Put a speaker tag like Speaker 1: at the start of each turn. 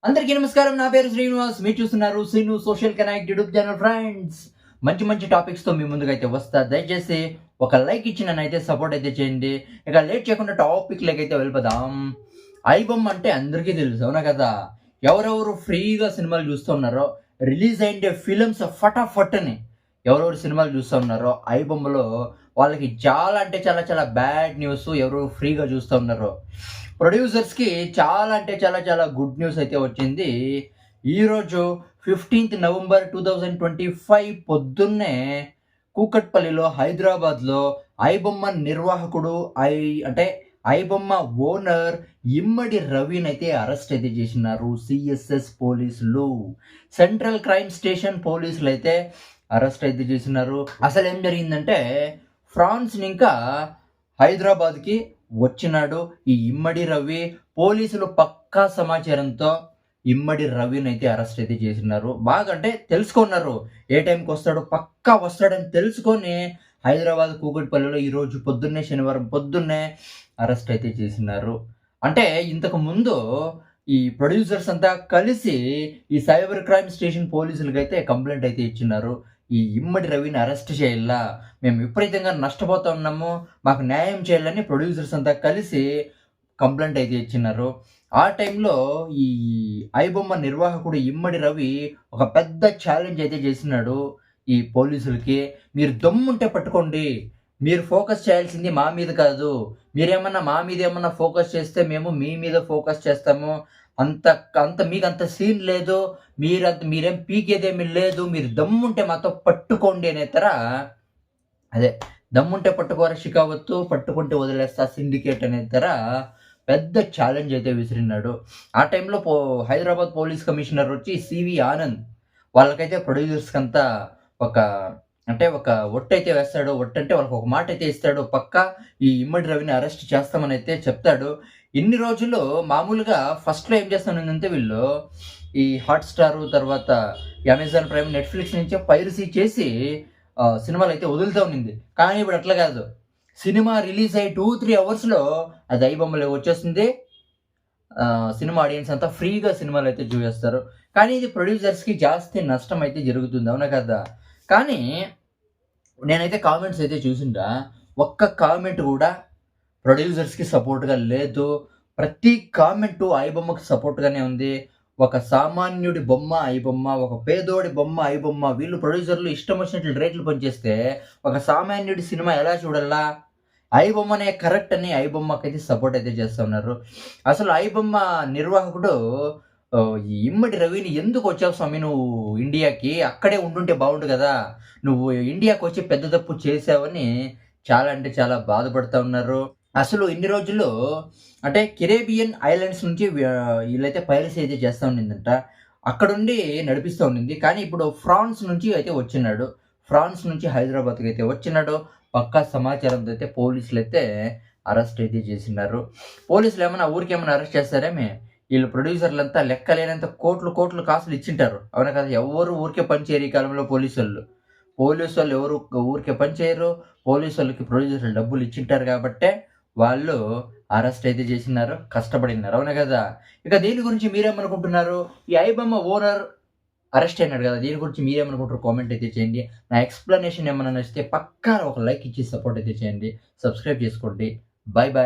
Speaker 1: అందరికీ నమస్కారం. నా పేరు శ్రీనివాస్. మీరు చూస్తున్నారు Srinu social connect YouTube channel. Friends, మంచి మంచి టాపిక్స్తో మీ ముందుకైతే వస్తా. దయచేసి ఒక లైక్ ఇచ్చి నన్నైతే సపోర్ట్ అయితే చేయండి. ఇక లేట్ చేయకుండా టాపిక్లోకి అయితే వెళ్ళిపోదాం. ఐబొమ్మ అంటే అందరికీ తెలుసు, అవునా కదా? ఎవరెవరు ఫ్రీగా సినిమాలు చూస్తూ ఉన్నారో, రిలీజ్ అయిండే ఫిలిమ్స్ ఫటాఫట్ అని ఎవరెవరు సినిమాలు చూస్తూ ఉన్నారో, ఐబొమ్మలో వాళ్ళకి చాలా అంటే చాలా చాలా బ్యాడ్ న్యూస్. ఎవరు ఫ్రీగా చూస్తూ ఉన్నారో, ప్రొడ్యూసర్స్కి చాలా అంటే చాలా చాలా గుడ్ న్యూస్ అయితే వచ్చింది. ఈరోజు 15th నవంబర్ 2025 పొద్దున్నే కూకట్పల్లిలో, హైదరాబాద్లో ఐబొమ్మ నిర్వాహకుడు అంటే ఐబొమ్మ ఓనర్ ఇమ్మడి రవిని అయితే అరెస్ట్ అయితే చేసినారు సిఎస్ఎస్ పోలీసులు. సెంట్రల్ క్రైమ్ స్టేషన్ పోలీసులు అయితే అరెస్ట్ అయితే చేసినారు. అసలు ఏం జరిగిందంటే, ఫ్రాన్స్ ఇంకా హైదరాబాద్కి వచ్చినాడు ఈ ఇమ్మడి రవి. పోలీసులు పక్కా సమాచారంతో ఇమ్మడి రవిని అయితే అరెస్ట్ అయితే చేసినారు. బాగా అంటే తెలుసుకున్నారు ఏ టైంకి వస్తాడో, పక్కా వస్తాడని తెలుసుకొని హైదరాబాద్ కూకట్పల్లిలో ఈరోజు పొద్దున్నే, శనివారం పొద్దున్నే అరెస్ట్ అయితే చేసినారు. అంటే ఇంతకు ముందు ఈ ప్రొడ్యూసర్స్ అంతా కలిసి ఈ సైబర్ క్రైమ్ స్టేషన్ పోలీసులకి అయితే కంప్లైంట్ అయితే ఇచ్చినారు. ఈ ఇమ్మడి రవిని అరెస్ట్ చేయాలా, మేము విపరీతంగా నష్టపోతా ఉన్నాము, మాకు న్యాయం చేయాలని ప్రొడ్యూసర్స్ అంతా కలిసి కంప్లైంట్ అయితే ఇచ్చినారు. ఆ టైంలో ఈ ఐబొమ్మ నిర్వాహకుడు ఇమ్మడి రవి ఒక పెద్ద ఛాలెంజ్ అయితే చేసినాడు ఈ పోలీసులకి. మీరు దమ్ముంటే పట్టుకోండి, మీరు ఫోకస్ చేయాల్సింది మా మీద కాదు, మీరేమన్నా మా మీద ఏమన్నా ఫోకస్ చేస్తే మేము మీ మీద ఫోకస్ చేస్తాము, అంత అంత మీకు అంత సీన్ లేదు, మీరేం పీకేదేమీ లేదు, మీరు దమ్ముంటే మాతో పట్టుకోండి అనే అదే దమ్ముంటే పట్టుకోరా షికావత్తు, పట్టుకుంటే వదిలేస్తా సిండికేట్ అనే పెద్ద ఛాలెంజ్ అయితే విసిరినాడు. ఆ టైంలో హైదరాబాద్ పోలీస్ కమిషనర్ వచ్చి సివి ఆనంద్ వాళ్ళకైతే ప్రొడ్యూసర్స్కి అంతా ఒక ఒట్టు అయితే వేస్తాడు. ఒట్టు అంటే వాళ్ళకి ఒక మాట అయితే ఇస్తాడు, పక్కా ఈ ఇమ్మడి రవిని అరెస్ట్ చేస్తామని అయితే చెప్తాడు. ఇన్ని రోజుల్లో మామూలుగా ఫస్ట్లో ఏం చేస్తానంటే, వీళ్ళు ఈ హాట్స్టార్, తర్వాత అమెజాన్ ప్రైమ్, నెట్ఫ్లిక్స్ నుంచి పైరసీ చేసి సినిమాలు అయితే వదులుతూ ఉన్నింది. కానీ ఇప్పుడు అట్లా కాదు, సినిమా రిలీజ్ అయ్యి 2-3 అవర్స్లో అది ఐబొమ్మలో వచ్చేస్తుంది. సినిమా ఆడియన్స్ అంతా ఫ్రీగా సినిమాలు అయితే చూసేస్తారు. కానీ ఇది ప్రొడ్యూసర్స్కి జాస్తి నష్టం అయితే జరుగుతుంది, అవునా కదా? కానీ నేనైతే కామెంట్స్ అయితే చూసిండా, ఒక్క కామెంట్ కూడా ప్రొడ్యూసర్స్కి సపోర్ట్గా లేదు. ప్రతి కామెంటు ఐబొమ్మకి సపోర్ట్గానే ఉంది. ఒక సామాన్యుడి బొమ్మ ఐబొమ్మ, ఒక పేదోడి బొమ్మ ఐబొమ్మ. వీళ్ళు ప్రొడ్యూసర్లు ఇష్టం వచ్చినట్లు రేట్లు పనిచేస్తే ఒక సామాన్యుడి సినిమా ఎలా చూడాలా? ఐబొమ్మనే కరెక్ట్ అని ఐబొమ్మకైతే సపోర్ట్ అయితే చేస్తూ ఉన్నారు. అసలు ఐబొమ్మ నిర్వాహకుడు ఈ ఇమ్మడి రవిని, ఎందుకు వచ్చావు స్వామి నువ్వు ఇండియాకి, అక్కడే ఉండుంటే బాగుండు కదా, నువ్వు ఇండియాకి వచ్చి పెద్ద తప్పు చేసావని చాలా అంటే చాలా బాధపడుతూ ఉన్నారు. అసలు ఇన్ని రోజుల్లో అంటే కెరేబియన్ ఐలాండ్స్ నుంచి వీళ్ళైతే పైరసీ అయితే చేస్తూ ఉండిందంట, అక్కడుండి నడిపిస్తూ ఉండింది. కానీ ఇప్పుడు ఫ్రాన్స్ నుంచి అయితే వచ్చినాడు, ఫ్రాన్స్ నుంచి హైదరాబాద్కి అయితే వచ్చినాడు. పక్కా సమాచారంతో అయితే పోలీసులు అయితే అరెస్ట్ అయితే చేసినారు. పోలీసులు ఏమన్నా ఊరికేమన్నా అరెస్ట్ చేస్తారేమే, వీళ్ళు ప్రొడ్యూసర్లంతా లెక్కలేనంత కోట్లు కాసులు ఇచ్చింటారు, అవునా కదా? ఎవరు ఊరికే పనిచేయరు ఈ కాలంలో. పోలీసు వాళ్ళు ఎవరు ఊరికే పనిచేయరు. పోలీసు వాళ్ళకి ప్రొడ్యూసర్లు డబ్బులు ఇచ్చింటారు కాబట్టే వాళ్ళు అరెస్ట్ అయితే చేసినారు, కష్టపడినారు, అవునా కదా? ఇక దీని గురించి మీరేమనుకుంటున్నారు? ఈ ఐబొమ్మ ఓనర్ అరెస్ట్ అయినాడు కదా, దీని గురించి మీరేమనుకుంటారు? కామెంట్ అయితే చేయండి. నా ఎక్స్ప్లెనేషన్ ఏమైనా నచ్చితే పక్కా ఒక లైక్ ఇచ్చి సపోర్ట్ అయితే చేయండి. సబ్స్క్రైబ్ చేసుకోండి. Bye bye.